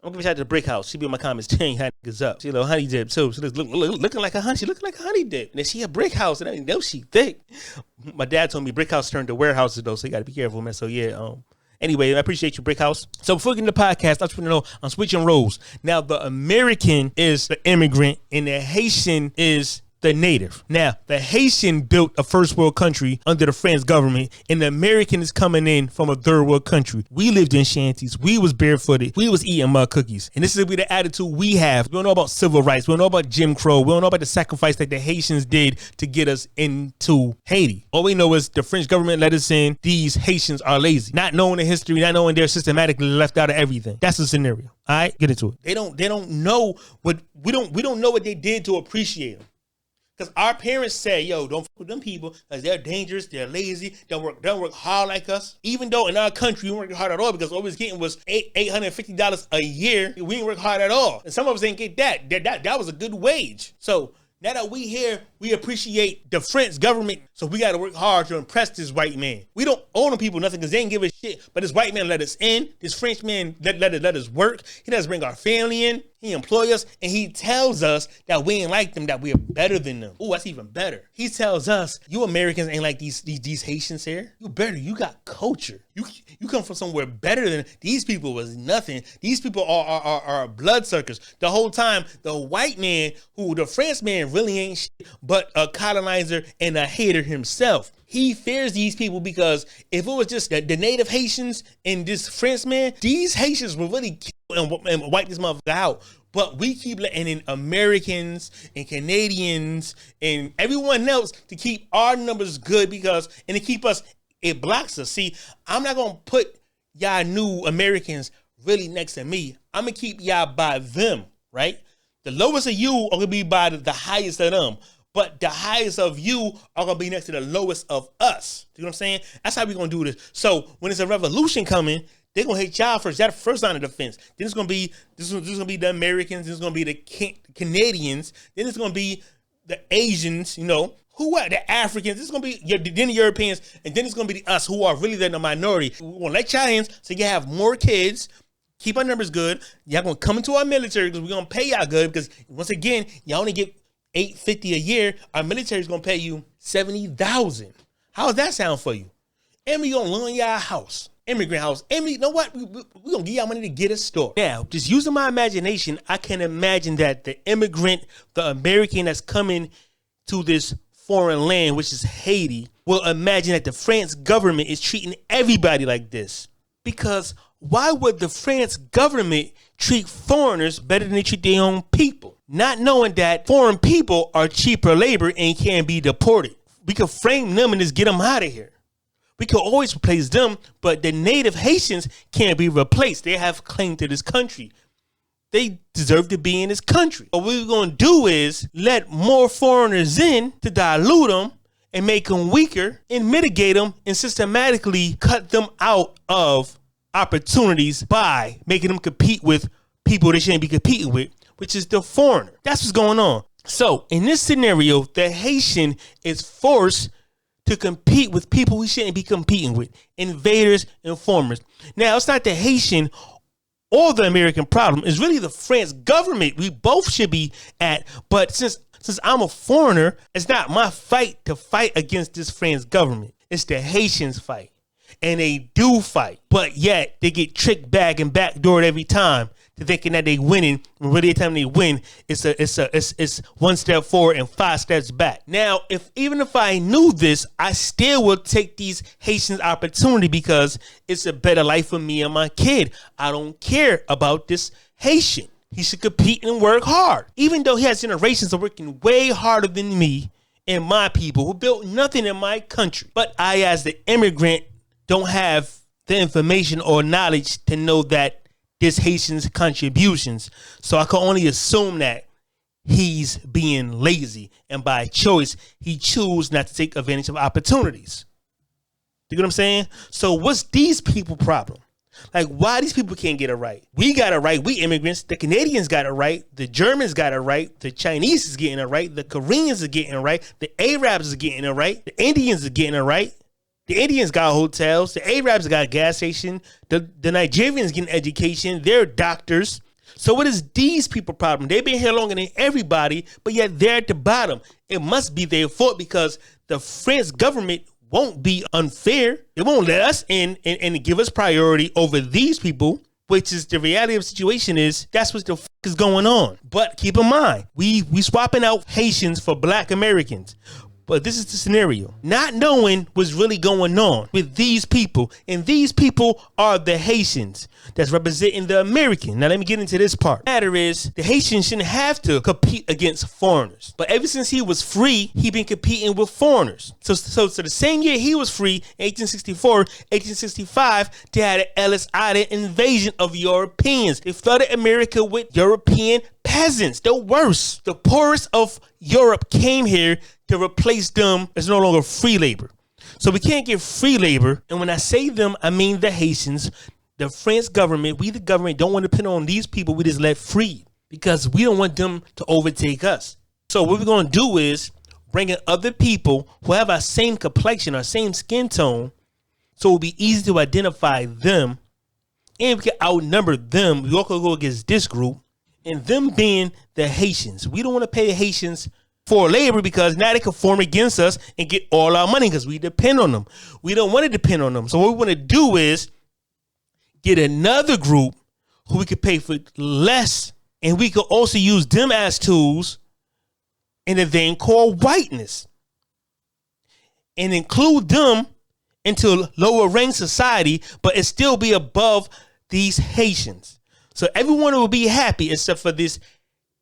I'm gonna shout out to Brick House. She be in my comments tearing her niggas up. She a little honey dip too. She looking like a honey. She looking like a honey dip. And then she a Brick House, and I know she thick. My dad told me Brick House turned to warehouses though, so you gotta be careful, man. So yeah, anyway, I appreciate you, Brick House. So before we get into the podcast, I just want to know I'm switching roles. Now the American is the immigrant, and the Haitian is the native. Now, the Haitian built a first world country under the French government, and the American is coming in from a third world country. We lived in shanties. We was barefooted. We was eating mud cookies. And this is the attitude we have. We don't know about civil rights. We don't know about Jim Crow. We don't know about the sacrifice that the Haitians did to get us into Haiti. All we know is the French government let us in. These Haitians are lazy. Not knowing the history, not knowing they're systematically left out of everything. That's the scenario. All right, get into it. They don't know what we don't know what they did to appreciate them. Because our parents say, yo, don't fuck with them people because they're dangerous, they're lazy, don't work hard like us. Even though in our country we weren't hard at all because all we was getting was $850 a year. We didn't work hard at all. And some of us didn't get that. That was a good wage. So now that we here, we appreciate the French government, so we got to work hard to impress this white man. We don't owe them people nothing because they ain't give a shit, but this white man let us in. This French man let us work. He does bring our family in. He employ us, and he tells us that we ain't like them, that we are better than them. Oh, that's even better. He tells us, you Americans ain't like these Haitians here. You better. You got culture. You come from somewhere better than these people. Was nothing. These people are bloodsuckers. The whole time, the white man, the French man really ain't shit, but a colonizer and a hater himself. He fears these people because if it was just the native Haitians and this French man, these Haitians will really kill and wipe this motherfucker out. But we keep letting in Americans and Canadians and everyone else to keep our numbers good and to keep us, it blocks us. See, I'm not going to put y'all new Americans really next to me. I'm going to keep y'all by them, right? The lowest of you are going to be by the highest of them. But the highest of you are going to be next to the lowest of us. You know what I'm saying? That's how we're going to do this. So when it's a revolution coming, they're going to hate y'all first. That's the first line of defense. Then it's going to be the Americans. Then it's going to be the Canadians. Then it's going to be the Asians, who are the Africans. It's going to be then the Europeans. And then it's going to be us who are really the minority. We're going to let y'all in so you have more kids. Keep our numbers good. Y'all going to come into our military because we're going to pay y'all good. Because once again, y'all only get $850 a year. Our military is gonna pay you $70,000. How does that sound for you? And we gonna loan y'all a house, immigrant house. And you know what? We gonna give y'all money to get a store. Now, just using my imagination, I can imagine that the immigrant, the American that's coming to this foreign land, which is Haiti, will imagine that the French government is treating everybody like this. Because why would the French government treat foreigners better than they treat their own people? Not knowing that foreign people are cheaper labor and can be deported. We could frame them and just get them out of here. We could always replace them, but the native Haitians can't be replaced. They have claim to this country. They deserve to be in this country. What we're going to do is let more foreigners in to dilute them and make them weaker and mitigate them and systematically cut them out of opportunities by making them compete with people they shouldn't be competing with, which is the foreigner. That's what's going on. So in this scenario, the Haitian is forced to compete with people he shouldn't be competing with, invaders and foreigners. Now, it's not the Haitian or the American problem. It's really the French government we both should be at. But since I'm a foreigner, it's not my fight to fight against this French government. It's the Haitians' fight. And they do fight, but yet they get tricked back and backdoored every time to thinking that they winning. When really, the time they win, it's one step forward and 5 steps back. Now, even if I knew this, I still would take these Haitians' opportunity because it's a better life for me and my kid. I don't care about this Haitian. He should compete and work hard, even though he has generations of working way harder than me and my people who built nothing in my country. But I, as the immigrant, don't have the information or knowledge to know that this Haitian's contributions. So I can only assume that he's being lazy. And by choice, he chooses not to take advantage of opportunities. You know what I'm saying? So what's these people problem? Like, why these people can't get it right? We got it right. We immigrants. The Canadians got it right. The Germans got it right. The Chinese is getting it right. The Koreans are getting it right. The Arabs are getting it right. The Indians are getting it right. The Indians got hotels. The Arabs got a gas station. The Nigerians getting education. They're doctors. So what is these people problem? They've been here longer than everybody, but yet they're at the bottom. It must be their fault because the French government won't be unfair. It won't let us in and give us priority over these people, which is the reality of the situation is that's what the fuck is going on. But keep in mind, we swapping out Haitians for Black Americans. But this is the scenario. Not knowing what's really going on with these people. And these people are the Haitians that's representing the American. Now, let me get into this part. The matter is, the Haitians shouldn't have to compete against foreigners. But ever since he was free, he been competing with foreigners. So the same year he was free, 1864, 1865, they had an Ellis Island invasion of Europeans. They flooded America with European peasants. The worst. The poorest of Europe came here to replace them as no longer free labor. So we can't get free labor. And when I say them, I mean the Haitians, the French government. We, the government, don't want to depend on these people we just let free because we don't want them to overtake us. So what we're going to do is bring in other people who have our same complexion, our same skin tone. So it'll be easy to identify them and we can outnumber them. We all can go against this group and them being the Haitians. We don't want to pay the Haitians for labor because now they can form against us and get all our money because we depend on them. We don't want to depend on them. So what we want to do is get another group who we could pay for less, and we could also use them as tools in a thing called whiteness and include them into lower rank society, but it still be above these Haitians. So everyone will be happy except for this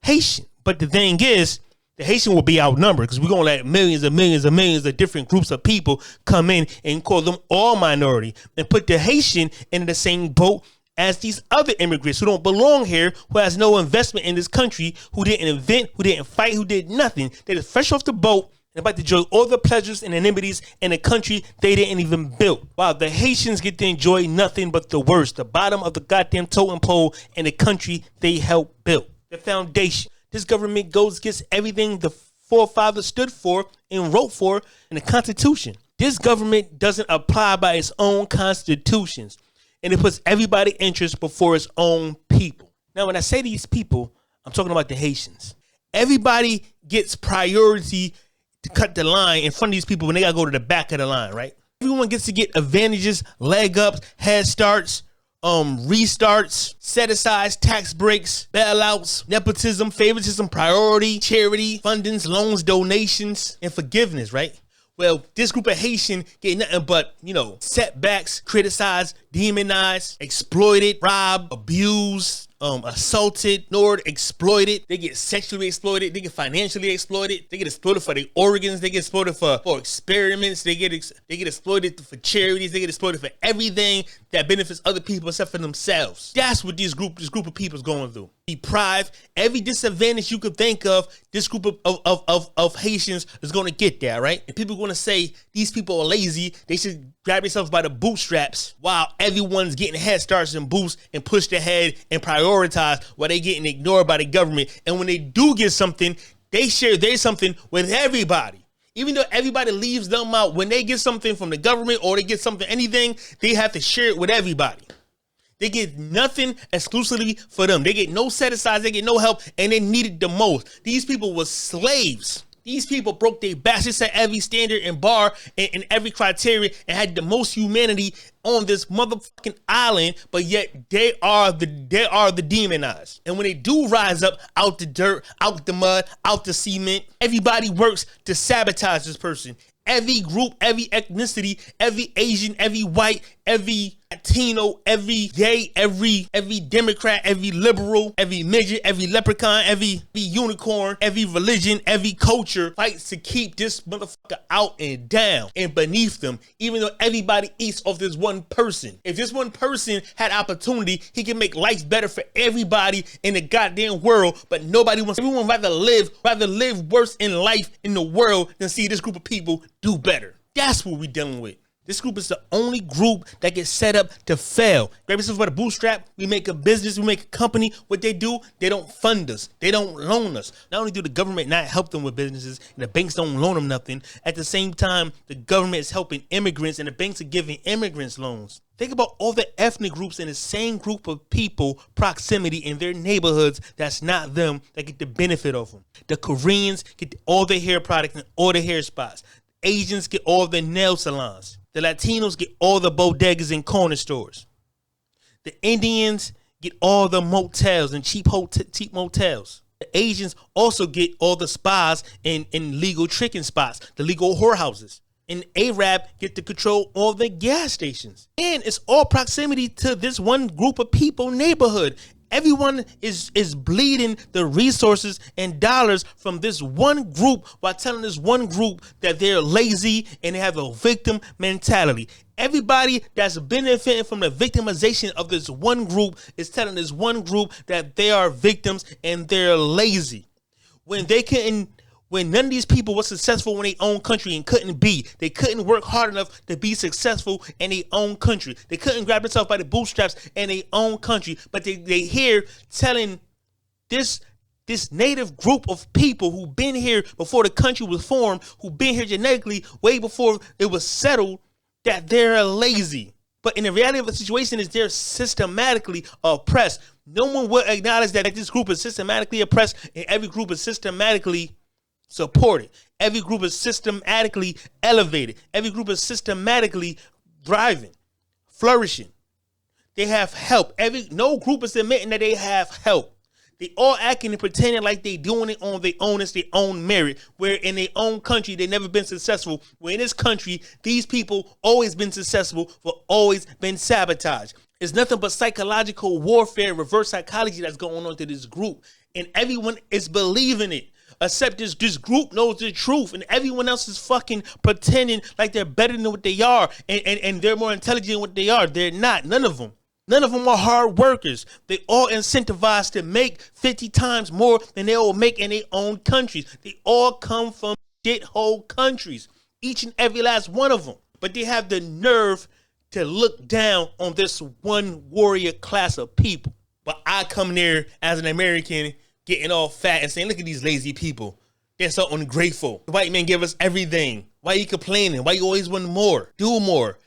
Haitian. But the thing is, the Haitian will be outnumbered because we're going to let millions and millions and millions of different groups of people come in and call them all minority and put the Haitian in the same boat as these other immigrants who don't belong here, who has no investment in this country, who didn't invent, who didn't fight, who did nothing. They're just fresh off the boat and about to enjoy all the pleasures and amenities in a country they didn't even build. While the Haitians get to enjoy nothing but the worst, the bottom of the goddamn totem pole in the country they helped build. The foundation. This government goes against everything the forefathers stood for and wrote for in the Constitution. This government doesn't apply by its own constitutions, and it puts everybody's interest before its own people. Now, when I say these people, I'm talking about the Haitians. Everybody gets priority to cut the line in front of these people when they got to go to the back of the line, right? Everyone gets to get advantages, leg ups, head starts, restarts, set asides, tax breaks, bailouts, nepotism, favoritism, priority, charity, fundings, loans, donations, and forgiveness, right? Well, this group of Haitian get nothing but, setbacks, criticized, demonized, exploited, robbed, abused, assaulted, ignored, exploited. They get sexually exploited. They get financially exploited. They get exploited for their organs. They get exploited for experiments. They get exploited for charities. They get exploited for everything that benefits other people except for themselves. That's what this group of people is going through. Deprived, every disadvantage you could think of, this group of Haitians is going to get there, right? And people are going to say these people are lazy. They should grab themselves by the bootstraps while everyone's getting head starts and boosts and pushed ahead and prioritized while they getting ignored by the government. And when they do get something, they share their something with everybody. Even though everybody leaves them out, when they get something from the government or they get something, anything, they have to share it with everybody. They get nothing exclusively for them. They get no set aside. They get no help, and they need it the most. These people were slaves. These people broke their backs. They set every standard and bar and every criteria and had the most humanity on this motherfucking island, but yet they are the demonized. And when they do rise up out the dirt, out the mud, out the cement, everybody works to sabotage this person. Every group, every ethnicity, every Asian, every white, every Latino, every gay, every Democrat, every liberal, every midget, every leprechaun, every unicorn, every religion, every culture fights to keep this motherfucker out and down and beneath them, even though everybody eats off this one person. If this one person had opportunity, he can make life better for everybody in the goddamn world, but nobody wants. Everyone rather live worse in life in the world than see this group of people do better. That's what we're dealing with. This group is the only group that gets set up to fail. Grab yourself by the bootstrap. We make a business. We make a company. What they do, they don't fund us. They don't loan us. Not only do the government not help them with businesses and the banks don't loan them nothing, at the same time, the government is helping immigrants and the banks are giving immigrants loans. Think about all the ethnic groups in the same group of people, proximity in their neighborhoods that's not them that get the benefit of them. The Koreans get all their hair products and all their hair spots. Asians get all the nail salons. The Latinos get all the bodegas and corner stores. The Indians get all the motels and cheap motels. The Asians also get all the spas and legal tricking spots, the legal whorehouses. And Arab get to control all the gas stations. And it's all proximity to this one group of people neighborhood. Everyone is bleeding the resources and dollars from this one group while telling this one group that they're lazy and they have a victim mentality. Everybody that's benefiting from the victimization of this one group is telling this one group that they are victims and they're lazy. When none of these people were successful in their own country and couldn't be. They couldn't work hard enough to be successful in their own country. They couldn't grab themselves by the bootstraps in their own country. But they here telling this native group of people who've been here before the country was formed, who've been here genetically way before it was settled, that they're lazy. But in the reality of the situation is they're systematically oppressed. No one will acknowledge that this group is systematically oppressed and every group is systematically supported. Every group is systematically elevated. Every group is systematically thriving, flourishing. They have help. No group is admitting that they have help. They all acting and pretending like they doing it on their own, it's their own merit, where in their own country they never been successful. Where in this country, these people always been successful, but always been sabotaged. It's nothing but psychological warfare, reverse psychology that's going on to this group. And everyone is believing it. Except this group knows the truth and everyone else is fucking pretending like they're better than what they are and they're more intelligent than what they are. They're not. None of them. None of them are hard workers. They all incentivized to make 50 times more than they will make in their own countries. They all come from shithole countries. Each and every last one of them. But they have the nerve to look down on this one warrior class of people. But I come there as an American getting all fat and saying, look at these lazy people. They're so ungrateful. The white man give us everything. Why are you complaining? Why you always want more? Do more.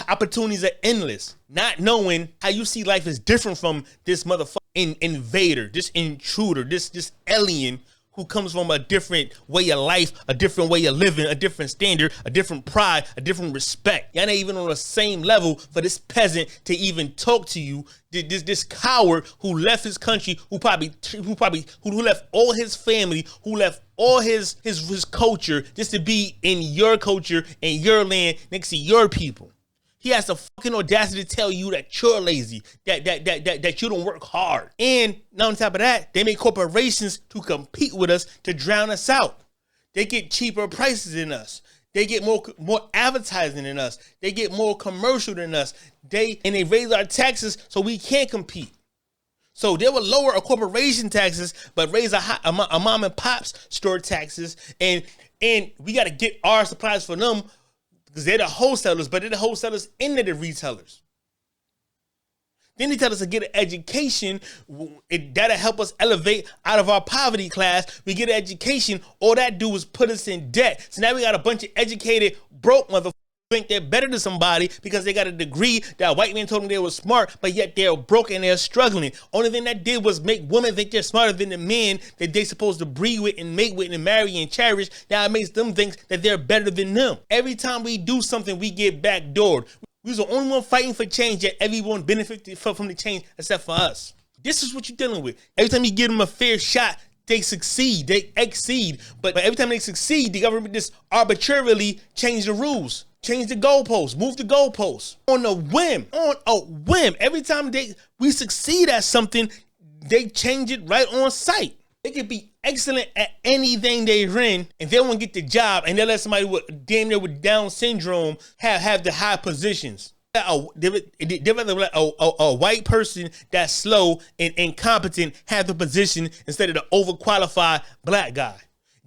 Opportunities are endless. Not knowing how you see life is different from this motherfucking invader, this intruder, this alien who comes from a different way of life, a different way of living, a different standard, a different pride, a different respect. Y'all not even on the same level for this peasant to even talk to you. This coward who left his country, who left all his family, who left all his culture just to be in your culture and your land next to your people. He has the fucking audacity to tell you that you're lazy, that you don't work hard. And now on top of that, they make corporations to compete with us to drown us out. They get cheaper prices than us. They get more advertising than us. They get more commercial than us. They raise our taxes so we can't compete. So they will lower a corporation taxes, but raise a mom and pop's store taxes. And we got to get our supplies for them because they're the wholesalers, but they're the wholesalers into the retailers. Then they tell us to get an education. That'll help us elevate out of our poverty class. We get an education. All that do is put us in debt. So now we got a bunch of educated, broke motherfuckers think they're better than somebody because they got a degree that a white man told them they were smart, but yet they're broke and they're struggling. Only thing that did was make women think they're smarter than the men that they're supposed to breed with and mate with and marry and cherish. Now it makes them think that they're better than them. Every time we do something, we get backdoored. We was the only one fighting for change, yet everyone benefited from the change except for us. This is what you're dealing with. Every time you give them a fair shot, they succeed, they exceed. But every time they succeed, the government just arbitrarily change the rules. Change the goalposts, move the goalposts on a whim, Every time we succeed at something, they change it right on site. They could be excellent at anything they're in, and they won't get the job, and they let somebody with damn near with Down syndrome have the high positions. They rather let a white person that's slow and incompetent have the position instead of the overqualified black guy.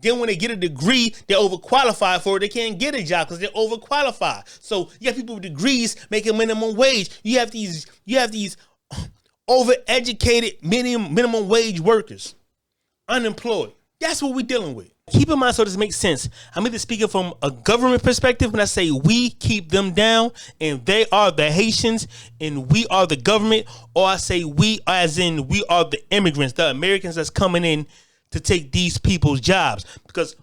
Then when they get a degree, they're overqualified for it. They can't get a job because they're overqualified. So you have people with degrees making minimum wage. You have these overeducated minimum wage workers, unemployed. That's what we're dealing with. Keep in mind, so this makes sense, I'm either speaking from a government perspective when I say we keep them down and they are the Haitians and we are the government, or I say we as in we are the immigrants, the Americans that's coming in to take these people's jobs. Because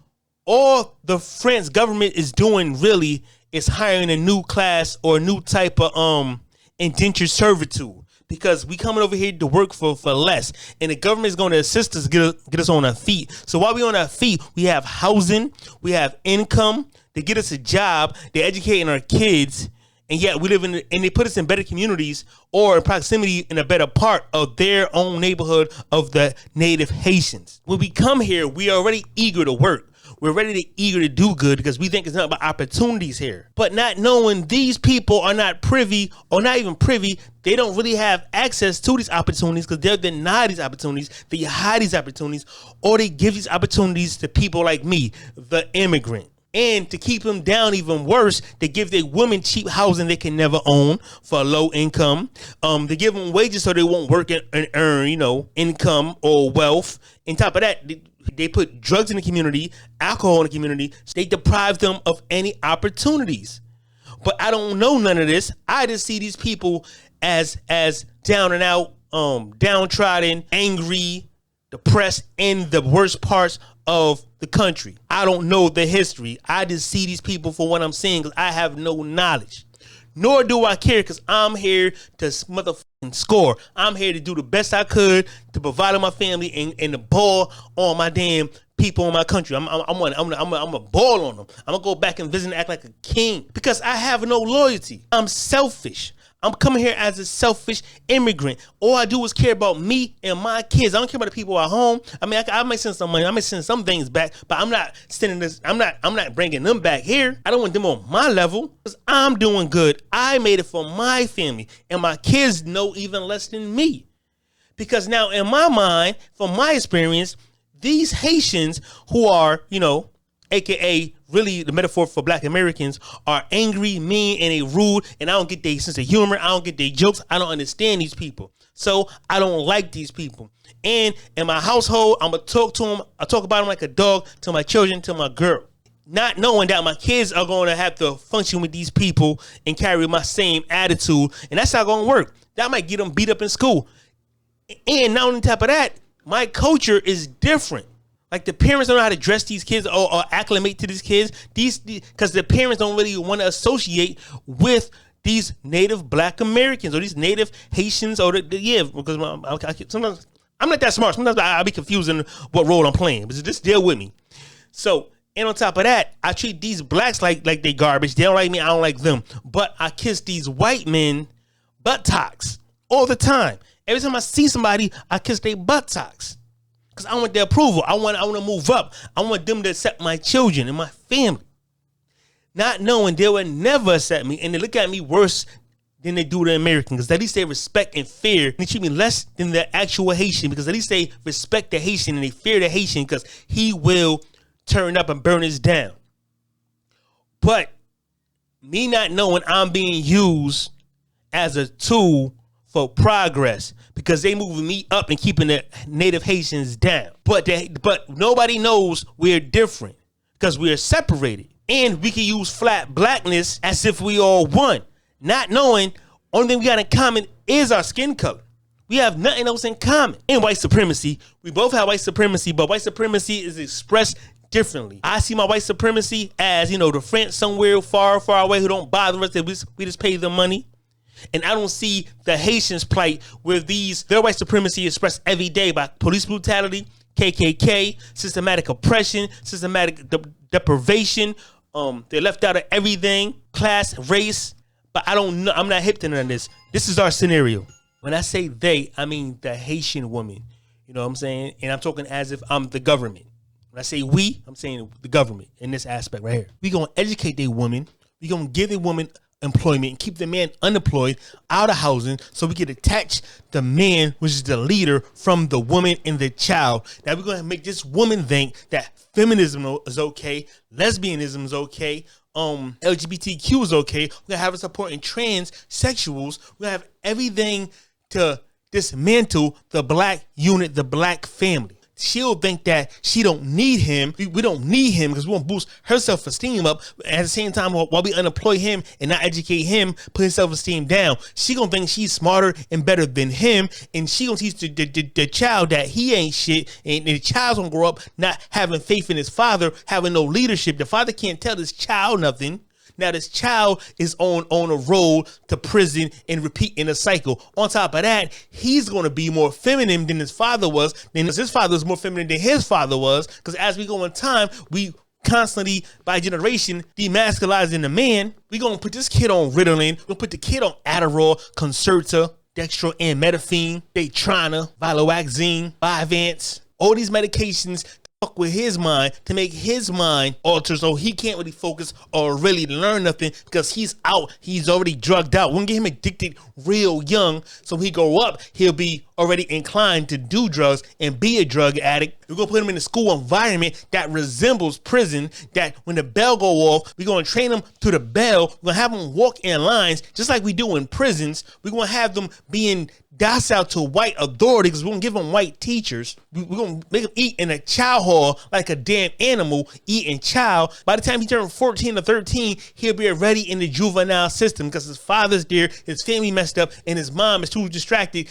all the French government is doing really is hiring a new class or a new type of indentured servitude. Because we coming over here to work for less, and the government is going to assist us get us on our feet. So while we on our feet, we have housing, we have income. They get us a job, they're educating our kids, and yet we live and they put us in better communities or in proximity in a better part of their own neighborhood of the native Haitians. When we come here, we are already eager to work. We're eager to do good because we think it's not about opportunities here. But not knowing these people are not privy or not even privy, they don't really have access to these opportunities because they're denied these opportunities. They hide these opportunities, or they give these opportunities to people like me, the immigrant. And to keep them down even worse, they give their women cheap housing they can never own for a low income. They give them wages so they won't work and earn, income or wealth. On top of that, they put drugs in the community, alcohol in the community. They deprive them of any opportunities. But I don't know none of this. I just see these people as down and out, downtrodden, angry, depressed in the worst parts of the country. I don't know the history. I just see these people for what I'm seeing because I have no knowledge. Nor do I care because I'm here to motherfucking score. I'm here to do the best I could to provide my family and to ball on my damn people in my country. I'm a ball on them. I'm gonna go back and visit and act like a king because I have no loyalty. I'm selfish. I'm coming here as a selfish immigrant. All I do is care about me and my kids. I don't care about the people at home. I mean, I might send some money. I might send some things back, but I'm not sending this. I'm not bringing them back here. I don't want them on my level because I'm doing good. I made it for my family, and my kids know even less than me. Because now, in my mind, from my experience, these Haitians who are, AKA really the metaphor for Black Americans, are angry, mean, and they rude, and I don't get their sense of humor. I don't get their jokes. I don't understand these people. So I don't like these people. And in my household, I'm going to talk to them. I talk about them like a dog to my children, to my girl. Not knowing that my kids are going to have to function with these people and carry my same attitude. And that's not going to work. That might get them beat up in school. And not on top of that, my culture is different. Like the parents don't know how to dress these kids or acclimate to these kids. Because the parents don't really want to associate with these native Black Americans or these native Haitians because sometimes I'm not that smart. Sometimes I'll be confusing what role I'm playing. But just deal with me. So, and on top of that, I treat these blacks like they garbage. They don't like me. I don't like them. But I kiss these white men buttocks all the time. Every time I see somebody, I kiss their buttocks. Because I want their approval. I want to move up. I want them to accept my children and my family. Not knowing they would never accept me. And they look at me worse than they do the American. Because at least they respect and fear. And they treat me less than the actual Haitian. Because at least they respect the Haitian and they fear the Haitian. Because he will turn up and burn us down. But me not knowing I'm being used as a tool for progress because they moving me up and keeping the native Haitians down. But nobody knows we're different because we're separated. And we can use flat blackness as if we all one. Not knowing only thing we got in common is our skin color. We have nothing else in common. And white supremacy, we both have white supremacy, but white supremacy is expressed differently. I see my white supremacy as, the French somewhere far, far away who don't bother us. We just pay them money. And I don't see the Haitians' plight where their white supremacy is expressed every day by police brutality, KKK, systematic oppression, systematic deprivation. They're left out of everything, class, race. But I don't know. I'm not hip to none of this. This is our scenario. When I say they, I mean the Haitian woman. You know what I'm saying? And I'm talking as if I'm the government. When I say we, I'm saying the government in this aspect right here. We're going to educate their women. We're going to give the woman employment and keep the man unemployed, out of housing, so we can detach the man, which is the leader, from the woman and the child. Now we're going to make this woman think that feminism is okay, lesbianism is okay, LGBTQ is okay. We're going to have a support in transsexuals. We're going to have everything to dismantle the black unit, the black family. She'll think that she don't need him. We don't need him because we want to boost her self-esteem up. At the same time, while we unemploy him and not educate him, put his self-esteem down, she gonna think she's smarter and better than him, and she gonna teach the child that he ain't shit, and the child's gonna grow up not having faith in his father, having no leadership. The father can't tell this child nothing. Now this child is on a road to prison and repeating a cycle. On top of that, he's going to be more feminine than his father was. Then his father was more feminine than his father was. Because as we go in time, we constantly, by generation, demasculizing the man. We're going to put this kid on Ritalin. We're going to put the kid on Adderall, Concerta, Dextro, and Metafine, Daytrana, Valoaxine, Vyvanse. All these medications fuck with his mind to make his mind alter so he can't really focus or really learn nothing because he's out. He's already drugged out. We're gonna get him addicted real young so when he grow up, he'll be already inclined to do drugs and be a drug addict. We're gonna put him in a school environment that resembles prison, that when the bell go off, we're gonna train him to the bell. We're gonna have him walk in lines just like we do in prisons. We're gonna have them being docile to white authority because we're gonna give them white teachers. We're gonna make them eat in a chow hall like a damn animal eating chow. By the time he turns 14 or 13, he'll be already in the juvenile system because his father's there, his family messed up, and his mom is too distracted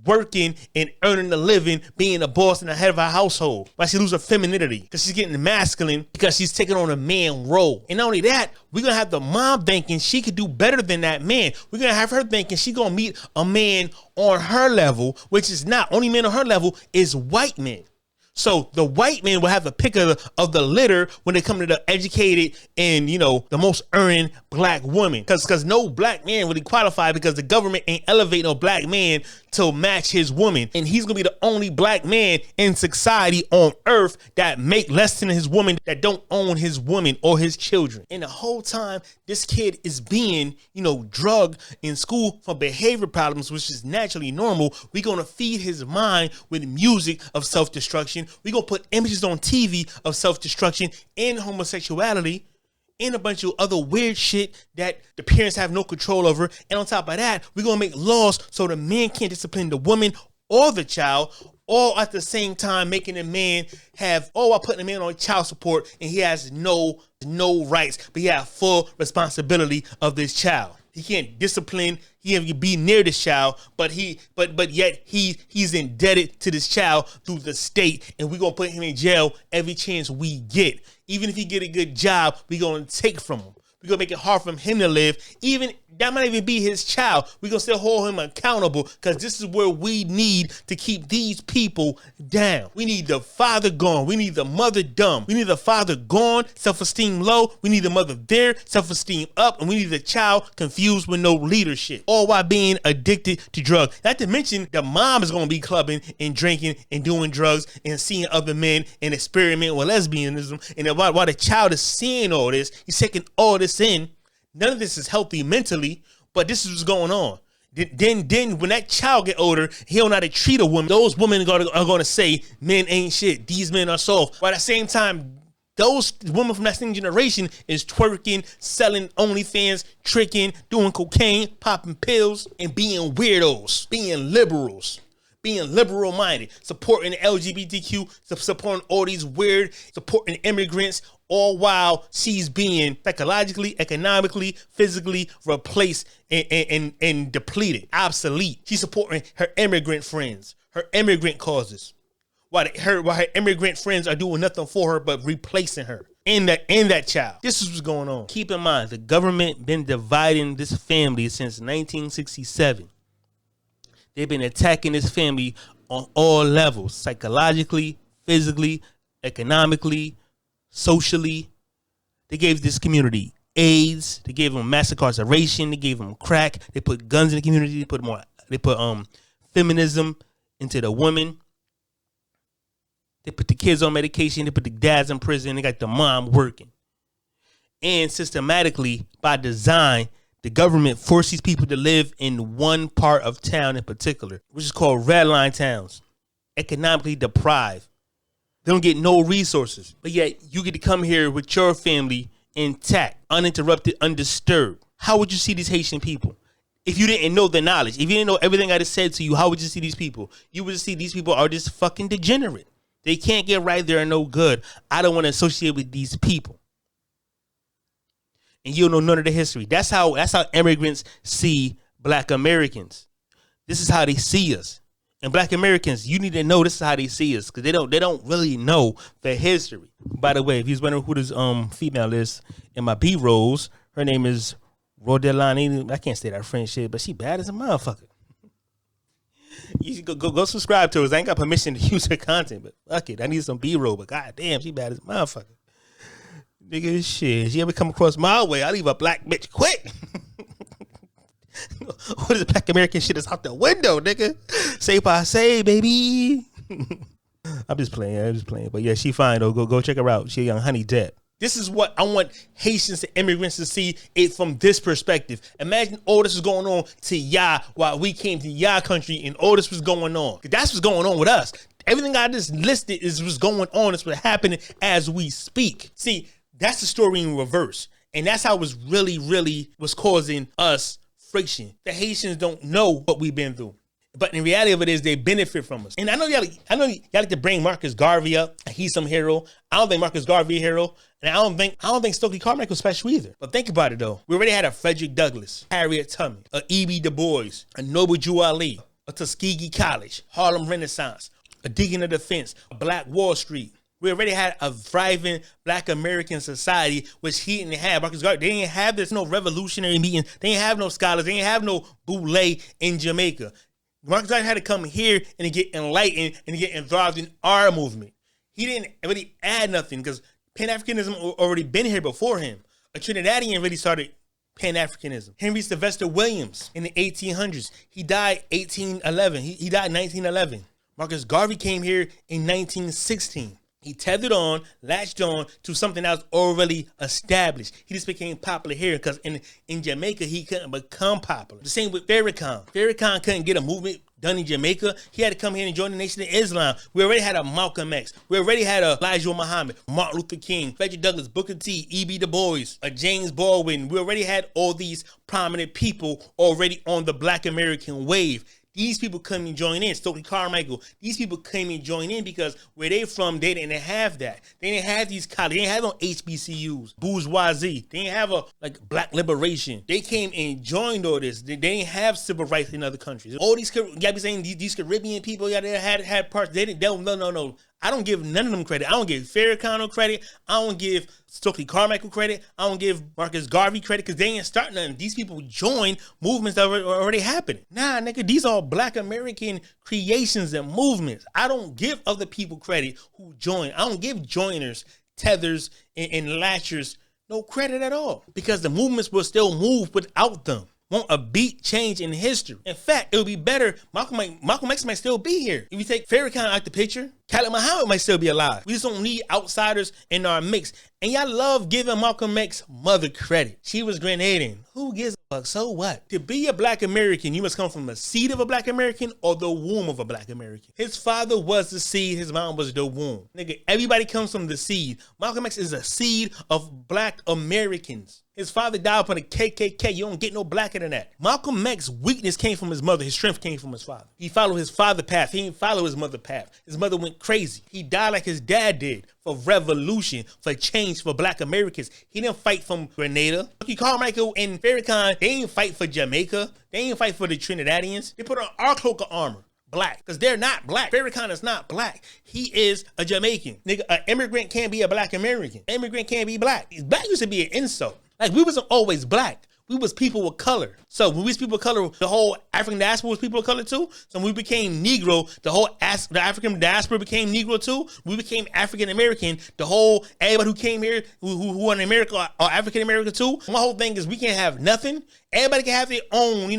working and earning a living, being a boss and the head of her household. Why she lose her femininity? Because she's getting masculine because she's taking on a man role. And not only that, we're going to have the mom thinking she could do better than that man. We're going to have her thinking she's going to meet a man on her level, which is not. Only man on her level is white men. So the white man will have the pick of the litter when they come to the educated and, the most earning black woman. Because no black man really qualify because the government ain't elevate no black man to match his woman. And he's going to be the only black man in society on earth that make less than his woman, that don't own his woman or his children. And the whole time this kid is being, drugged in school for behavior problems, which is naturally normal, we're going to feed his mind with music of self-destruction. We're going to put images on TV of self-destruction and homosexuality and a bunch of other weird shit that the parents have no control over. And on top of that, we're going to make laws so the man can't discipline the woman or the child, all at the same time making the man have, while putting the man on child support, and he has no rights, but he has full responsibility of this child. He can't discipline. He can't be near this child, but yet he's indebted to this child through the state, and we're gonna put him in jail every chance we get. Even if he get a good job, we're gonna take from him. We're going to make it hard for him to live. Even that might even be his child. We're going to still hold him accountable because this is where we need to keep these people down. We need the father gone. We need the mother dumb. We need the father gone, self-esteem low. We need the mother there, self-esteem up. And we need the child confused with no leadership, all while being addicted to drugs. Not to mention the mom is going to be clubbing and drinking and doing drugs and seeing other men and experimenting with lesbianism. And while the child is seeing all this, he's taking all this in. None of this is healthy mentally, but this is what's going on. Then when that child get older, he don't know how to treat a woman. Those women are going to say men ain't shit. These men are soft. But at the same time, those women from that same generation is twerking, selling OnlyFans, tricking, doing cocaine, popping pills, and being weirdos, being liberals. Being liberal-minded, supporting the LGBTQ, supporting all these weird, supporting immigrants, all while she's being psychologically, economically, physically replaced and depleted, obsolete. She's supporting her immigrant friends, her immigrant causes, while her immigrant friends are doing nothing for her but replacing her and that child. This is what's going on. Keep in mind, the government been dividing this family since 1967. They've been attacking this family on all levels, psychologically, physically, economically, socially. They gave this community AIDS. They gave them mass incarceration. They gave them crack. They put guns in the community. They put feminism into the women. They put the kids on medication. They put the dads in prison. They got the mom working. And systematically, by design, The government forced these people to live in one part of town in particular, which is called red line towns. Economically deprived. They don't get no resources. But yet you get to come here with your family intact, uninterrupted, undisturbed. How would you see these Haitian people? If you didn't know the knowledge, if you didn't know everything I just said to you, how would you see these people? You would see these people are just fucking degenerate. They can't get right. They're no good. I don't want to associate with these people. And you don't know none of the history. That's how immigrants see Black Americans. This is how they see us. And Black Americans, you need to know this is how they see us, because they don't really know the history. By the way, if you're wondering who this female is in my B-rolls, her name is Rodelani. I can't say that French shit, but she bad as a motherfucker. You should go subscribe to us. I ain't got permission to use her content, but fuck it. I need some B-roll, but goddamn, she bad as a motherfucker. Nigga, shit. She ever come across my way, I leave a black bitch quick. What is the Black American shit is out the window, nigga? Say by say, baby. I'm just playing. But yeah, she fine though. Go check her out. She a young honey dip. This is what I want Haitians and immigrants to see it from this perspective. Imagine all this was going on to y'all while we came to y'all country and all this was going on. That's what's going on with us. Everything I just listed is what's going on. It's what's happening as we speak. See, that's the story in reverse. And that's how it was really was causing us friction. The Haitians don't know what we've been through. But in reality of it is they benefit from us. And I know y'all like to bring Marcus Garvey up. He's some hero. I don't think Marcus Garvey a hero. And I don't think Stokely Carmichael was special either. But think about it though. We already had a Frederick Douglass, Harriet Tubman, a E.B. Du Bois, a Noble Drew Ali, a Tuskegee College, Harlem Renaissance, a Deacon of Defense, a Black Wall Street. We already had a thriving Black American society, which he didn't have. Marcus Garvey, they didn't have this no revolutionary meeting. They didn't have no scholars. They didn't have no boule in Jamaica. Marcus Garvey had to come here and get enlightened and get involved in our movement. He didn't really add nothing because Pan-Africanism already been here before him. A Trinidadian really started Pan-Africanism. Henry Sylvester Williams in the 1800s. He died 1811. He died 1911. Marcus Garvey came here in 1916. He tethered on, latched on to something that was already established. He just became popular here because in Jamaica, he couldn't become popular. The same with Farrakhan. Farrakhan couldn't get a movement done in Jamaica. He had to come here and join the Nation of Islam. We already had a Malcolm X. We already had a Elijah Muhammad, Martin Luther King, Frederick Douglass, Booker T, E.B. Du Bois, a James Baldwin. We already had all these prominent people already on the Black American wave. These people come and join in. Stokely Carmichael. These people came and joined in because where they from, they didn't have that. They didn't have these colleges. They didn't have no HBCUs, bourgeoisie. They didn't have a Black liberation. They came and joined all this. They didn't have civil rights in other countries. All these, you gotta be saying these Caribbean people, they had parts. They didn't. No. I don't give none of them credit. I don't give Farrakhan no credit. I don't give Stokely Carmichael credit. I don't give Marcus Garvey credit because they ain't start nothing. These people join movements that are already happening. Nah, nigga, these are Black American creations and movements. I don't give other people credit who join. I don't give joiners, tethers, and latchers no credit at all because the movements will still move without them. Want a beat change in history. In fact, it would be better. Malcolm X might still be here. If you take Farrakhan out the picture, Khalid Muhammad might still be alive. We just don't need outsiders in our mix. And y'all love giving Malcolm X mother credit. She was grenading. Who gives a fuck? So what? To be a Black American, you must come from the seed of a Black American or the womb of a Black American. His father was the seed. His mom was the womb. Nigga, everybody comes from the seed. Malcolm X is a seed of Black Americans. His father died up on the KKK. You don't get no blacker than that. Malcolm X's weakness came from his mother. His strength came from his father. He followed his father's path. He didn't follow his mother's path. His mother went crazy. He died like his dad did for revolution, for change, for Black Americans. He didn't fight from Grenada. Carmichael and Farrakhan, they didn't fight for Jamaica. They didn't fight for the Trinidadians. They put on our cloak of armor. Black, because they're not Black. Farrakhan is not Black. He is a Jamaican. Nigga, an immigrant can't be a Black American. An immigrant can't be Black. Black used to be an insult. Like, we wasn't always Black. We was people of color. So when we was people of color, the whole African diaspora was people of color too. So when we became Negro, the African diaspora became Negro too. We became African American. Everybody who came here, who are in America are African American too. My whole thing is we can't have nothing. Everybody can have their own,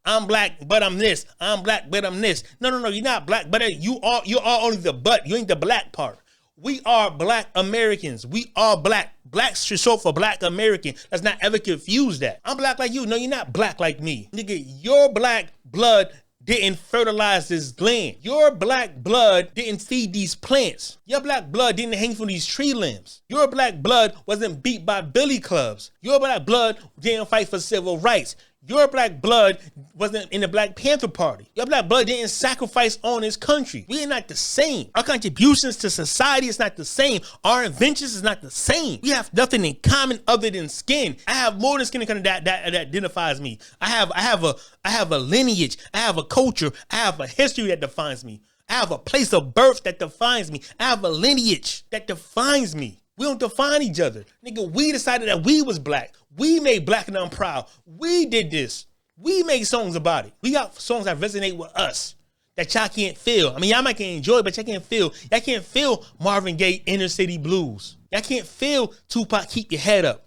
I'm Black, but I'm this. I'm Black, but I'm this. No, you're not Black, but you're all only the but. You ain't the Black part. We are Black Americans. We are Black, Black's short for Black American. Let's not ever confuse that. I'm black like you. No, you're not black like me. Nigga, your black blood didn't fertilize this land. Your black blood didn't feed these plants. Your black blood didn't hang from these tree limbs. Your black blood wasn't beat by billy clubs. Your black blood didn't fight for civil rights. Your black blood wasn't in the Black Panther Party. Your black blood didn't sacrifice on this country. We are not the same. Our contributions to society is not the same. Our inventions is not the same. We have nothing in common other than skin. I have more than skin that identifies me. I have a lineage. I have a culture. I have a history that defines me. I have a place of birth that defines me. I have a lineage that defines me. We don't define each other. Nigga, we decided that we was black. We made Black and I'm Proud. We did this. We made songs about it. We got songs that resonate with us that y'all can't feel. I mean, y'all might can enjoy it, but y'all can't feel. Y'all can't feel Marvin Gaye, Inner City Blues. Y'all can't feel Tupac, Keep Your Head Up.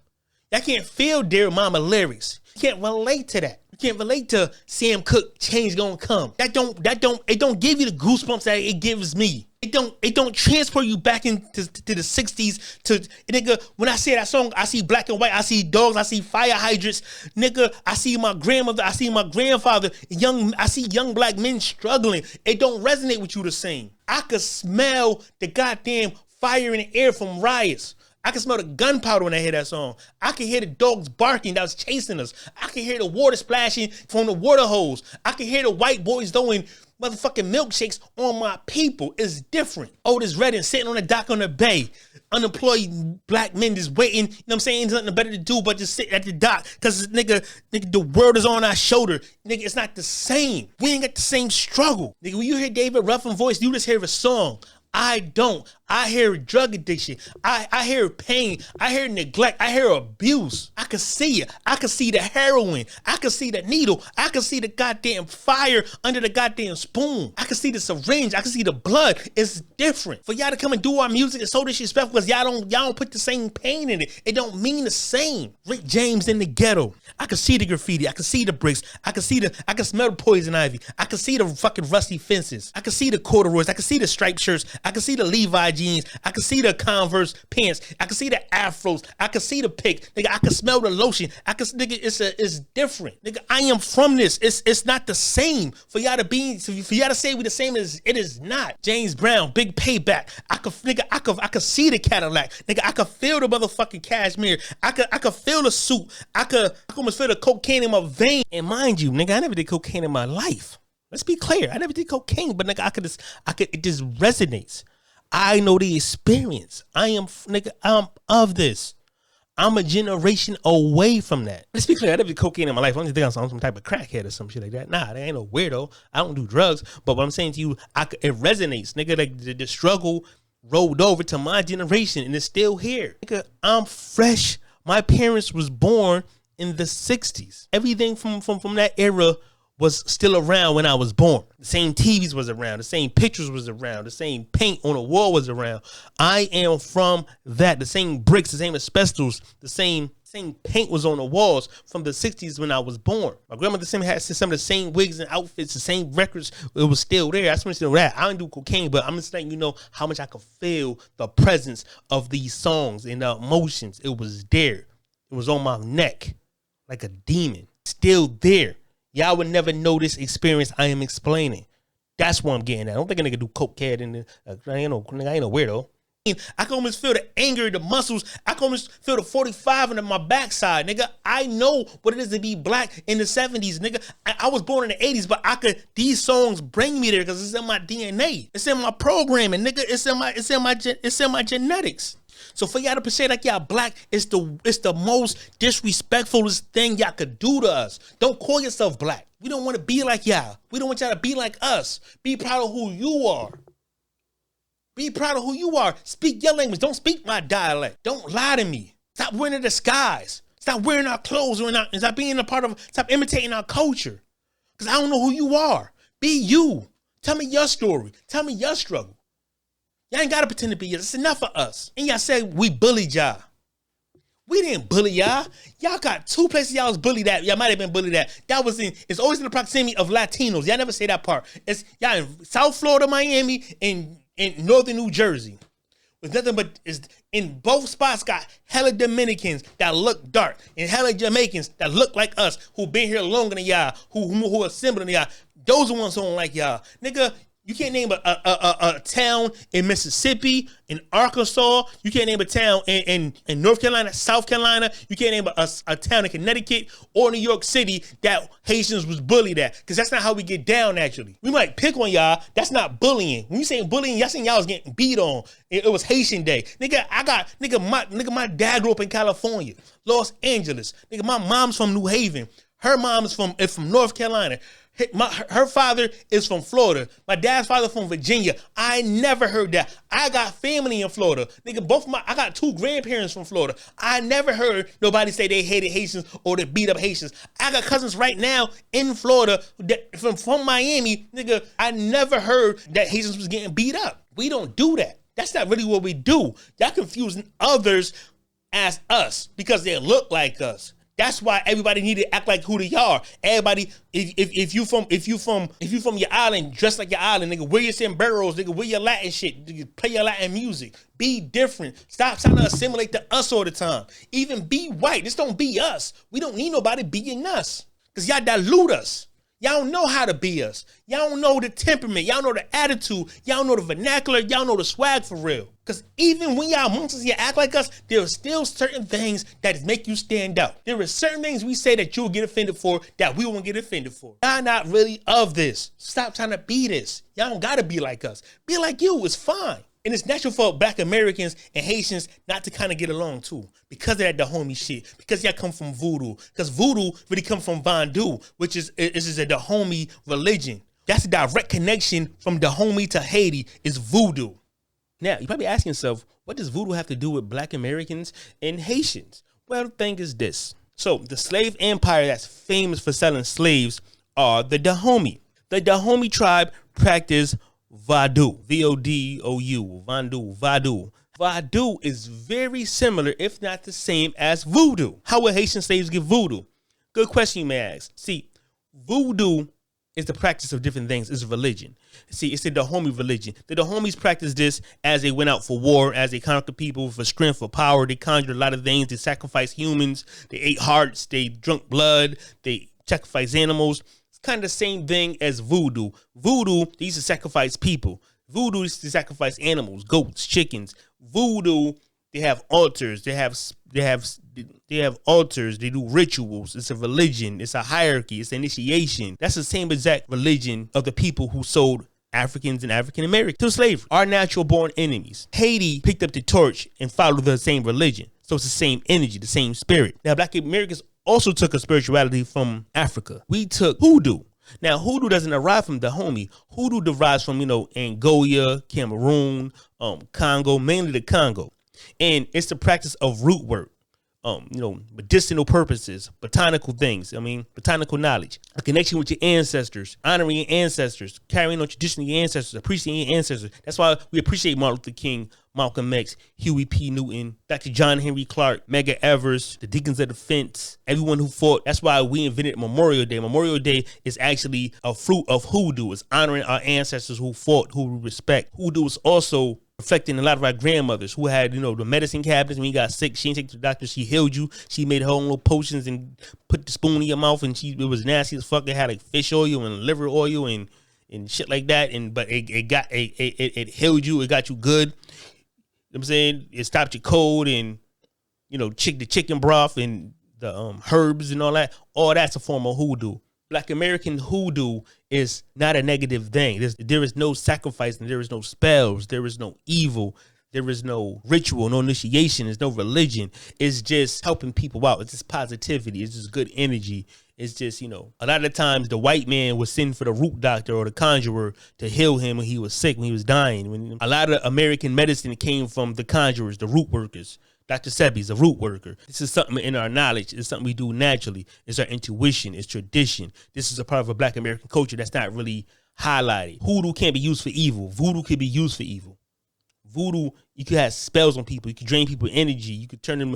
Y'all can't feel Dear Mama lyrics. You can't relate to that. You can't relate to Sam Cooke, Change Gonna Come. It don't give you the goosebumps that it gives me. It don't transport you back into the 60s to nigga. When I say that song, I see black and white, I see dogs, I see fire hydrants, nigga. I see my grandmother, I see my grandfather, I see young black men struggling. It don't resonate with you the same. I could smell the goddamn fire in the air from riots. I can smell the gunpowder when I hear that song. I can hear the dogs barking that was chasing us. I can hear the water splashing from the water hose. I can hear the white boys throwing motherfucking milkshakes on my people. It's different. Otis Redding sitting on the dock on the bay. Unemployed black men just waiting. You know what I'm saying? There's nothing better to do but just sit at the dock. Cause nigga, the world is on our shoulder. Nigga, it's not the same. We ain't got the same struggle. Nigga, when you hear David Ruffin voice, you just hear a song. I don't. I hear drug addiction. I hear pain. I hear neglect. I hear abuse. I can see it. I can see the heroin. I can see the needle. I can see the goddamn fire under the goddamn spoon. I can see the syringe. I can see the blood. It's different. For y'all to come and do our music is so disrespectful because y'all don't put the same pain in it. It don't mean the same. Rick James in the ghetto. I can see the graffiti. I can see the bricks. I can smell the poison ivy. I can see the fucking rusty fences. I can see the corduroys. I can see the striped shirts. I can see the Levi jeans. I can see the Converse pants. I can see the afros. I can see the pick. Nigga, I can smell the lotion. Nigga, it's different. Nigga, I am from this. It's not the same. For y'all to say we the same, it is not. James Brown, Big Payback. I could see the Cadillac. Nigga, I could feel the motherfucking cashmere. I could feel the suit. I could almost feel the cocaine in my vein. And mind you, nigga, I never did cocaine in my life. Let's be clear. I never did cocaine, but nigga, it just resonates. I know the experience. I'm of this. I'm a generation away from that. Let's be clear. I never did cocaine in my life. I don't think I'm some type of crackhead or some shit like that. Nah, that ain't no weirdo. I don't do drugs. But what I'm saying to you, it resonates. Nigga, like the struggle rolled over to my generation and it's still here. Nigga, I'm fresh. My parents was born in the 60s. Everything from that era was still around when I was born. The same TVs was around. The same pictures was around. The same paint on the wall was around. I am from that. The same bricks, the same asbestos, the same paint was on the walls from the 60s when I was born. My grandmother had some of the same wigs and outfits, the same records. It was still there. That's when it's still that. I don't do cocaine, but I'm just letting you know how much I could feel the presence of these songs and the emotions. It was there. It was on my neck like a demon. Still there. Y'all would never know this experience I am explaining. That's what I'm getting at. I don't think a nigga do cokehead in the. I ain't no weirdo. I can almost feel the anger, the muscles. I can almost feel the 45 under my backside, nigga. I know what it is to be black in the 70s, nigga. I was born in the 80s, but these songs bring me there because it's in my DNA. It's in my programming, nigga. It's in my genetics. So for y'all to say like y'all black, it's the most disrespectfulest thing y'all could do to us. Don't call yourself black. We don't want to be like y'all. We don't want y'all to be like us. Be proud of who you are. Be proud of who you are. Speak your language. Don't speak my dialect. Don't lie to me. Stop wearing a disguise. Stop wearing our clothes. Stop imitating our culture. Because I don't know who you are. Be you. Tell me your story. Tell me your struggle. Y'all ain't got to pretend to be you. It's enough for us. And y'all say we bullied y'all. We didn't bully y'all. Y'all got two places y'all was bullied at. Y'all might have been bullied at. It's always in the proximity of Latinos. Y'all never say that part. It's y'all in South Florida, Miami, and in northern New Jersey. It's nothing but is in both spots got hella Dominicans that look dark and hella Jamaicans that look like us who been here longer than y'all, who assembled than y'all. Those are the ones who don't like y'all. Nigga, you can't name a town in Mississippi, in Arkansas. You can't name a town in North Carolina, South Carolina. You can't name a town in Connecticut or New York City that Haitians was bullied at. Because that's not how we get down, actually. We might pick on y'all. That's not bullying. When you say bullying, y'all saying y'all was getting beat on. It was Haitian Day. My dad grew up in California, Los Angeles. Nigga, my mom's from New Haven. Her mom is from North Carolina. Her father is from Florida. My dad's father from Virginia. I never heard that. I got family in Florida. Nigga, I got 2 grandparents from Florida. I never heard nobody say they hated Haitians or they beat up Haitians. I got cousins right now in Florida that, from Miami. Nigga, I never heard that Haitians was getting beat up. We don't do that. That's not really what we do. Y'all confusing others as us because they look like us. That's why everybody need to act like who they are. Everybody, if you from your island, dress like your island, nigga. Wear your sombreros, nigga. Wear your Latin shit, nigga. Play your Latin music. Be different. Stop trying to assimilate to us all the time. Even be white. Just don't be us. We don't need nobody being us, cause y'all dilute us. Y'all don't know how to be us. Y'all don't know the temperament. Y'all know the attitude. Y'all know the vernacular. Y'all know the swag for real. Because even when y'all amongst us, you act like us, there are still certain things that make you stand out. There are certain things we say that you'll get offended for that we won't get offended for. Y'all not really of this. Stop trying to be this. Y'all don't got to be like us. Be like you. It's fine. And it's natural for Black Americans and Haitians not to kind of get along too, because of that Dahomey shit, because y'all come from Voodoo, because Voodoo really come from Voodoo, which is a Dahomey religion. That's a direct connection from Dahomey to Haiti is Voodoo. Now, you're probably asking yourself, what does Voodoo have to do with Black Americans and Haitians? Well, the thing is this. So the slave empire that's famous for selling slaves are the Dahomey. The Dahomey tribe practiced Voodoo, V-O-D-O-U, Voodoo. Voodoo is very similar, if not the same, as Voodoo. How would Haitian slaves get Voodoo? Good question you may ask. See, Voodoo is the practice of different things. It's a religion. See, it's a Dahomey religion. The Dahomeys practiced this as they went out for war, as they conquered people for strength, for power. They conjured a lot of things. They sacrificed humans. They ate hearts. They drank blood. They sacrificed animals. Kind of the same thing as Voodoo. Voodoo, they used to sacrifice people. Voodoo used to sacrifice animals, goats, chickens. Voodoo, they have altars. They have altars. They do rituals. It's a religion. It's a hierarchy. It's an initiation. That's the same exact religion of the people who sold Africans and African Americans to slavery. Our natural born enemies. Haiti picked up the torch and followed the same religion. So it's the same energy, the same spirit. Now, Black Americans also took a spirituality from Africa. We took Hoodoo. Now, Hoodoo doesn't arrive from Dahomey. Hoodoo derives from, Angola, Cameroon, Congo, mainly the Congo. And it's the practice of root work, medicinal purposes, botanical things. Botanical knowledge, a connection with your ancestors, honoring your ancestors, carrying on tradition of your ancestors, appreciating your ancestors. That's why we appreciate Martin Luther King, Malcolm X, Huey P. Newton, Dr. John Henry Clark, Medgar Evers, the Deacons of Defense, everyone who fought. That's why we invented Memorial Day. Memorial Day is actually a fruit of Hoodoo. It's honoring our ancestors who fought, who we respect. Hoodoo is also reflecting a lot of our grandmothers who had, the medicine cabinets. When you got sick, she didn't take to the doctor. She healed you. She made her own little potions and put the spoon in your mouth, and it was nasty as fuck. They had like fish oil and liver oil and shit like that. But it healed you. It got you good. You know what I'm saying? It stopped your cold and, the chicken broth and the herbs and all that. All that's a form of Hoodoo. Black American Hoodoo is not a negative thing. There is no sacrifice and there is no spells. There is no evil. There is no ritual, no initiation. There's no religion. It's just helping people out. It's just positivity. It's just good energy. It's just, a lot of times the white man would send for the root doctor or the conjurer to heal him when he was sick, when he was dying. A lot of American medicine came from the conjurers, the root workers. Dr. Sebi's a root worker. This is something in our knowledge. It's something we do naturally. It's our intuition. It's tradition. This is a part of a Black American culture that's not really highlighted. Hoodoo can't be used for evil. Voodoo can be used for evil. Voodoo, you could have spells on people. You could drain people's energy. You could turn them.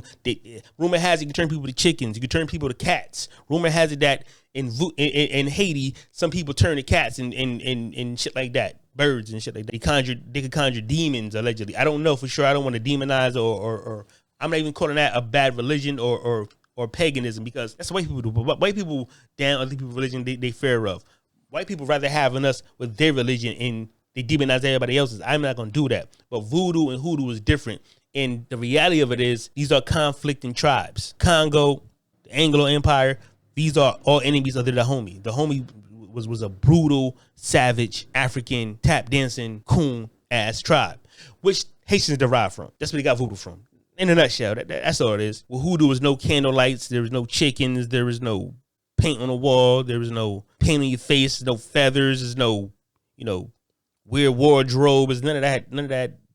Rumor has it you can turn people to chickens. You could turn people to cats. Rumor has it that in Haiti, some people turn to cats and shit like that. birds and shit like that. They could conjure demons allegedly. I don't know for sure. I don't want to demonize or I'm not even calling that a bad religion or paganism, because that's what white people do. But white people down other people's religion they fear of. White people rather having us with their religion and they demonize everybody else's. I'm not gonna do that. But voodoo and hoodoo is different. And the reality of it is these are conflicting tribes. Congo, the Anglo Empire, these are all enemies other than the homie. The homie was a brutal, savage, African, tap dancing, coon ass tribe, which Haitians derived from. That's where they got voodoo from. In a nutshell, that's all it is. With hoodoo, was no candle lights, there was no chickens, there was no paint on the wall, there was no paint on your face, no feathers, there's no, weird wardrobe, there's none of that.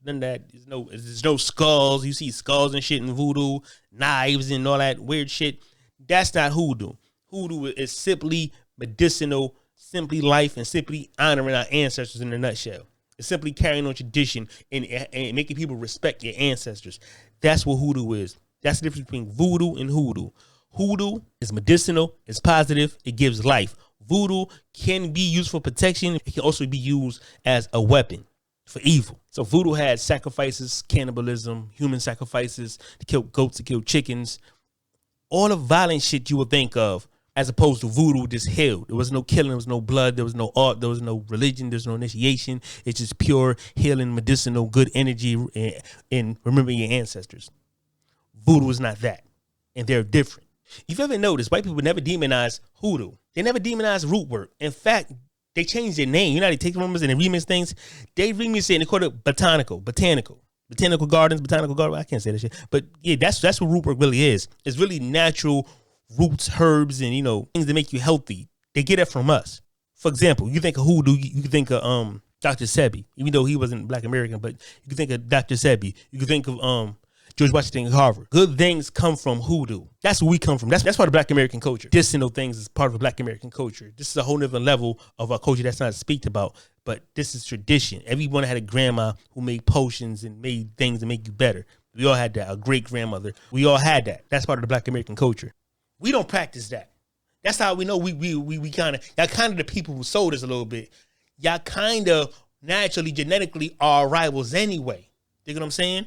There's no skulls. You see skulls and shit in voodoo, knives and all that weird shit. That's not hoodoo. Hoodoo is simply medicinal, simply life, and simply honoring our ancestors in a nutshell. It's simply carrying on tradition and making people respect your ancestors. That's what hoodoo is. That's the difference between voodoo and hoodoo. Hoodoo is medicinal, it's positive, it gives life. Voodoo can be used for protection. It can also be used as a weapon for evil. So voodoo had sacrifices, cannibalism, human sacrifices, to kill goats, to kill chickens, all the violent shit you would think of, as opposed to voodoo just healed. There was no killing, there was no blood, there was no art, there was no religion, there's no initiation. It's just pure healing, medicinal, good energy, and remembering your ancestors. Voodoo is not that, and they're different. If you ever noticed, white people never demonize hoodoo. They never demonize root work. In fact, they changed their name. You know how they take rumors and they remix things? They remix it and they call it botanical gardens. I can't say that shit. But yeah, that's what root work really is. It's really natural roots, herbs, and things that make you healthy. They get it from us. For example, you think of hoodoo, you can think of Dr. Sebi, even though he wasn't Black American, but you can think of Dr. Sebi. You can think of George Washington Carver. Good things come from hoodoo. That's where we come from. That's part of Black American culture. Medicinal things is part of Black American culture. This is a whole nother level of our culture that's not speaked about, but this is tradition. Everyone had a grandma who made potions and made things to make you better. We all had that. A great grandmother. We all had that. That's part of the Black American culture. We don't practice that. That's how we know we kind of, y'all kind of the people who sold us a little bit. Y'all kind of naturally, genetically are rivals anyway. You know what I'm saying?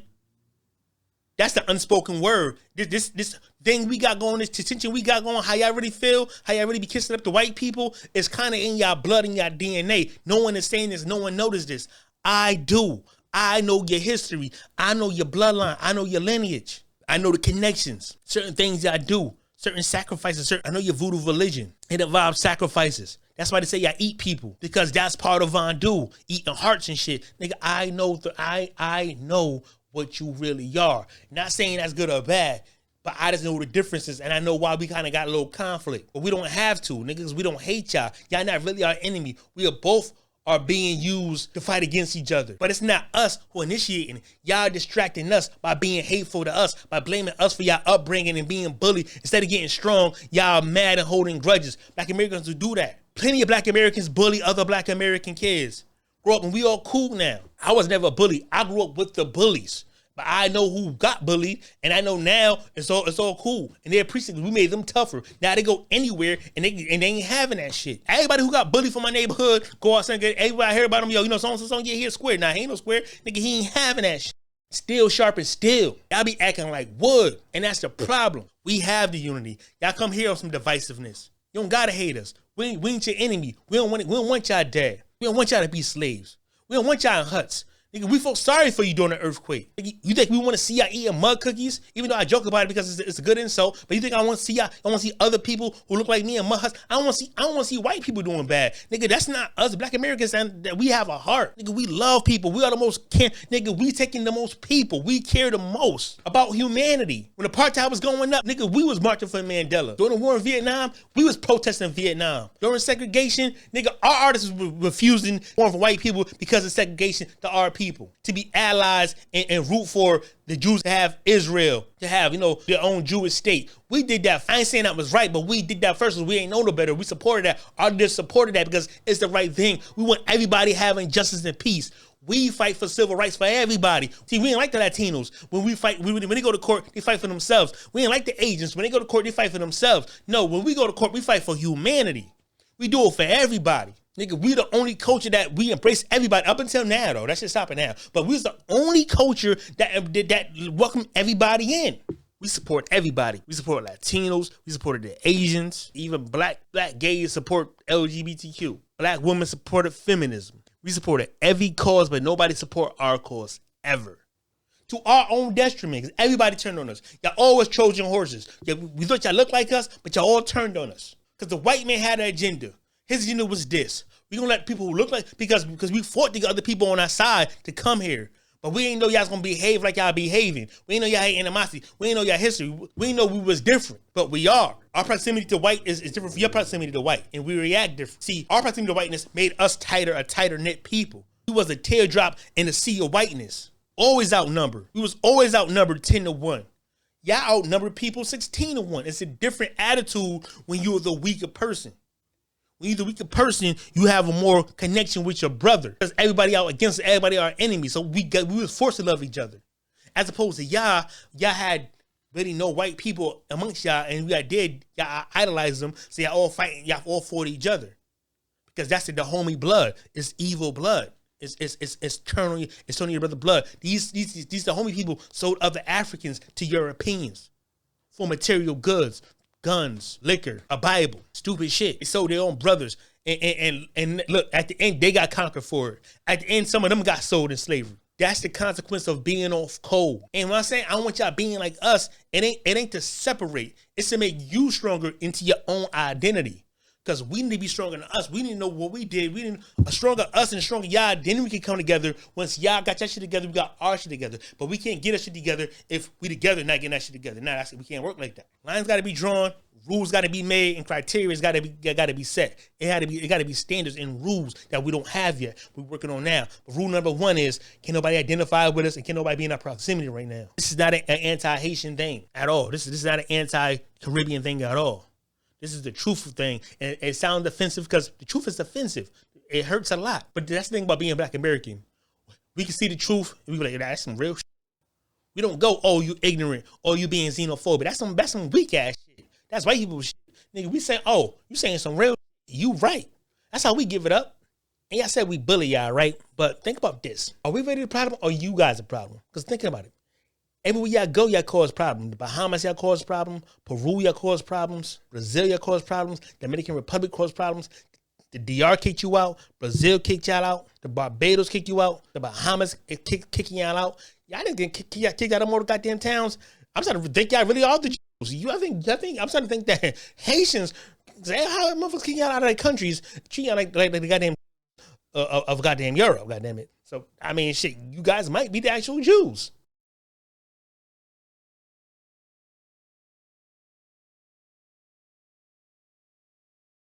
That's the unspoken word. This thing we got going, this tension we got going, how y'all really feel, how y'all really be kissing up to white people, is kind of in y'all blood and y'all DNA. No one is saying this. No one noticed this. I do. I know your history. I know your bloodline. I know your lineage. I know the connections. Certain things y'all do. Certain sacrifices. I know your voodoo religion. It involves sacrifices. That's why they say y'all eat people, because that's part of Voodoo, eating hearts and shit. Nigga, I know I know what you really are. Not saying that's good or bad, but I just know the differences, and I know why we kind of got a little conflict. But we don't have to, niggas. We don't hate y'all. Y'all not really our enemy. We are both are being used to fight against each other. But it's not us who initiating it. Y'all distracting us by being hateful to us, by blaming us for y'all upbringing and being bullied. Instead of getting strong, y'all mad and holding grudges. Black Americans who do that. Plenty of Black Americans bully other Black American kids. Grow up and we all cool now. I was never a bully. I grew up with the bullies. But I know who got bullied, and I know now it's all cool. And they appreciate it. We made them tougher. Now they go anywhere and they ain't having that shit. Everybody who got bullied from my neighborhood, go outside and get everybody I hear about them, yo, so yeah, here's square. Nah, he ain't no square. Nigga, he ain't having that shit. Still sharp and still. Y'all be acting like wood. And that's the problem. We have the unity. Y'all come here on some divisiveness. You don't gotta hate us. We ain't your enemy. We don't want y'all dead. We don't want y'all to be slaves. We don't want y'all in huts. Nigga, we felt sorry for you during the earthquake. Nigga, you think we want to see y'all eating mud cookies? Even though I joke about it because it's a good insult. But you think I want to see y'all? I want to see other people who look like me in mud huts. I don't want to see white people doing bad. Nigga, that's not us. Black Americans, and that we have a heart. Nigga, we love people. We are the most care. Nigga, we taking the most people. We care the most about humanity. When apartheid was going up, nigga, we was marching for Mandela. During the war in Vietnam, we was protesting Vietnam. During segregation, nigga, our artists were refusing more for white people because of segregation to our people, to be allies and root for the Jews to have Israel, to have, their own Jewish state. We did that. I ain't saying that was right, but we did that first because we ain't know no better. We supported that. Our leaders supported that because it's the right thing. We want everybody having justice and peace. We fight for civil rights for everybody. See, we ain't like the Latinos. When we fight, when they go to court, they fight for themselves. We ain't like the Asians. When they go to court, they fight for themselves. No, when we go to court, we fight for humanity. We do it for everybody. Nigga, we the only culture that we embrace everybody up until now, though. That shit stopping now. But we was the only culture that welcomed everybody in. We support everybody. We support Latinos. We supported the Asians. Even black gays support LGBTQ. Black women supported feminism. We supported every cause, but nobody support our cause ever. To our own detriment, because everybody turned on us. Y'all always Trojan horses. We thought y'all looked like us, but y'all all turned on us. Because the white man had an agenda. His agenda was this. We gonna let people who look like, because we fought the other people on our side to come here. But we ain't know y'all's gonna behave like y'all behaving. We ain't know y'all had animosity. We ain't know y'all history. We ain't know we was different, but we are. Our proximity to white is different from your proximity to white, and we react different. See, our proximity to whiteness made us a tighter knit people. We was a teardrop in the sea of whiteness. Always outnumbered. We was always outnumbered 10-1. Y'all outnumbered people 16-1. It's a different attitude when you're the weaker person. When you're the weaker person, you have a more connection with your brother. Because everybody out against everybody are enemies. So we was forced to love each other. As opposed to y'all had really no white people amongst y'all, and y'all idolize them, so y'all all fighting, y'all all fought each other. Because that's the homie blood. It's evil blood. It's turning your brother blood. These the homie people sold other Africans to Europeans for material goods. Guns, liquor, a Bible, stupid shit. They sold their own brothers. And look, at the end, they got conquered for it. At the end, some of them got sold in slavery. That's the consequence of being off code. And when I say I don't want y'all being like us, it ain't to separate. It's to make you stronger into your own identity. Because we need to be stronger than us. We need to know what we did. We need a stronger us and a stronger y'all. Then we can come together. Once y'all got that shit together, we got our shit together. But we can't get that shit together if we together not getting that shit together. Nah, we can't work like that. Lines got to be drawn. Rules got to be made, and criteria got to be set. It got to be standards and rules that we don't have yet. We're working on now. But rule number 1 is, can nobody identify with us, and can nobody be in our proximity right now? This is not an anti-Haitian thing at all. This is not an anti-Caribbean thing at all. This is the truthful thing. And it sounds offensive because the truth is offensive. It hurts a lot. But that's the thing about being Black American. We can see the truth and we be like, that's some real shit. We don't go, oh, you ignorant, or you being xenophobic. That's some weak ass shit. That's white people shit. Nigga, we say, oh, you saying some real shit. You right. That's how we give it up. And y'all said we bully y'all, right? But think about this. Are we really the problem, or you guys the problem? Because thinking about it. Everywhere y'all go, y'all cause problems. The Bahamas, y'all cause problems. Peru, y'all cause problems. Brazil, y'all cause problems. The Dominican Republic cause problems. The DR kicked you out. Brazil kicked y'all out. The Barbados kicked you out. The Bahamas kicking y'all out. Y'all didn't get kicked out of more goddamn towns. I'm starting to think y'all really are the Jews. I'm starting to think that Haitians, how motherfuckers kicking y'all out of their countries, treat y'all like the goddamn of goddamn Europe, goddamn it. So I mean, shit, you guys might be the actual Jews.